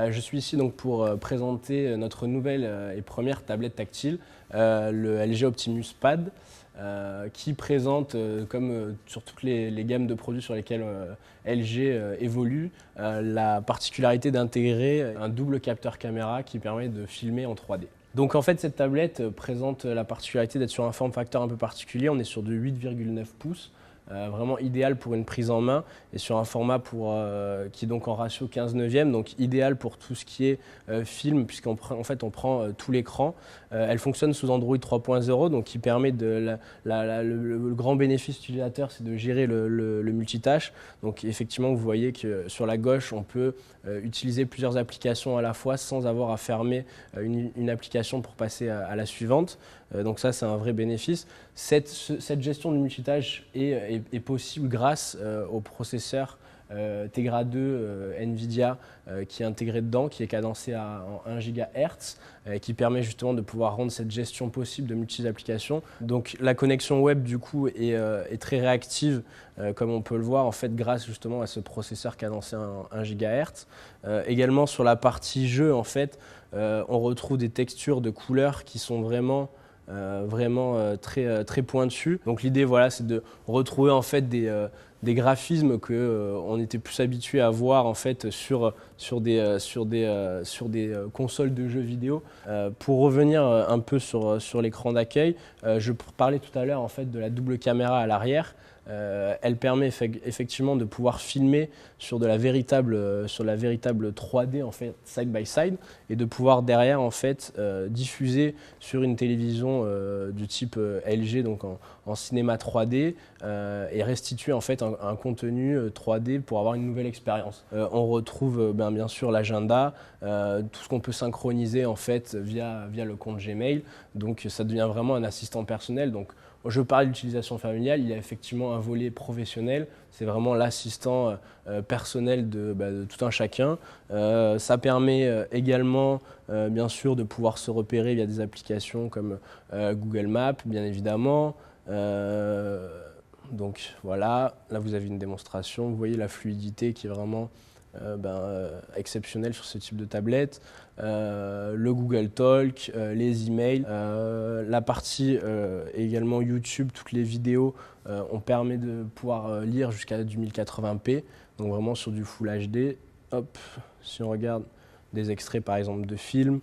Je suis ici donc pour présenter notre nouvelle et première tablette tactile, le LG Optimus Pad, qui présente, comme sur toutes les gammes de produits sur lesquels LG évolue, la particularité d'intégrer un double capteur caméra qui permet de filmer en 3D. Donc en fait, cette tablette présente la particularité d'être sur un form factor un peu particulier. On est sur du 8,9 pouces. Vraiment idéal pour une prise en main et sur un format qui est donc en ratio 15/9, donc idéal pour tout ce qui est film, puisqu'en fait on prend tout l'écran. Elle fonctionne sous Android 3.0, donc qui permet le grand bénéfice utilisateur, c'est de gérer le multitâche. Donc effectivement, vous voyez que sur la gauche, on peut utiliser plusieurs applications à la fois sans avoir à fermer une application pour passer à la suivante. Donc ça, c'est un vrai bénéfice. Cette gestion du multitâche est possible grâce au processeur Tegra 2 NVIDIA qui est intégré dedans, qui est cadencé en 1 GHz, qui permet justement de pouvoir rendre cette gestion possible de multiples applications. Donc la connexion web du coup est très réactive, comme on peut le voir en fait grâce justement à ce processeur cadencé en 1 GHz. Également sur la partie jeu en fait, on retrouve des textures de couleurs qui sont vraiment très pointu. Donc l'idée, voilà, c'est de retrouver en fait des graphismes qu'on était plus habitué à voir en fait sur des consoles de jeux vidéo. Pour revenir un peu sur l'écran d'accueil, je parlais tout à l'heure en fait de la double caméra à l'arrière. Elle permet effectivement de pouvoir filmer sur la véritable 3D en fait side by side et de pouvoir derrière en fait diffuser sur une télévision du type LG donc en cinéma 3D et restituer en fait un contenu 3D pour avoir une nouvelle expérience. On retrouve bien sûr l'agenda, tout ce qu'on peut synchroniser en fait via le compte Gmail, donc ça devient vraiment un assistant personnel. Donc je parle d'utilisation familiale, il y a effectivement un volet professionnel, c'est vraiment l'assistant personnel de tout un chacun. Ça permet également, bien sûr, de pouvoir se repérer via des applications comme Google Maps, bien évidemment. Donc voilà, là vous avez une démonstration, vous voyez la fluidité qui est vraiment exceptionnelle sur ce type de tablette. Le Google Talk, les emails, la partie également YouTube, toutes les vidéos, on permet de pouvoir lire jusqu'à du 1080p, donc vraiment sur du Full HD. Hop, si on regarde des extraits par exemple de films,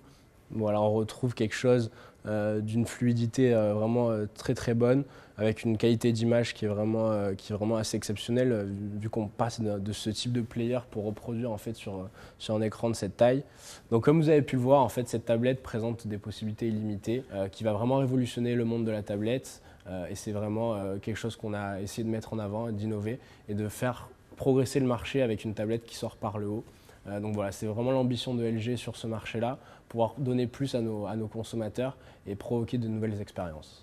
voilà, on retrouve quelque chose d'une fluidité vraiment très bonne, avec une qualité d'image qui est vraiment assez exceptionnelle, vu qu'on passe de ce type de player pour reproduire en fait sur un écran de cette taille. Donc comme vous avez pu le voir, en fait, cette tablette présente des possibilités illimitées, qui va vraiment révolutionner le monde de la tablette, et c'est vraiment quelque chose qu'on a essayé de mettre en avant, d'innover et de faire progresser le marché avec une tablette qui sort par le haut. Donc voilà, c'est vraiment l'ambition de LG sur ce marché-là, pouvoir donner plus à nos consommateurs et provoquer de nouvelles expériences.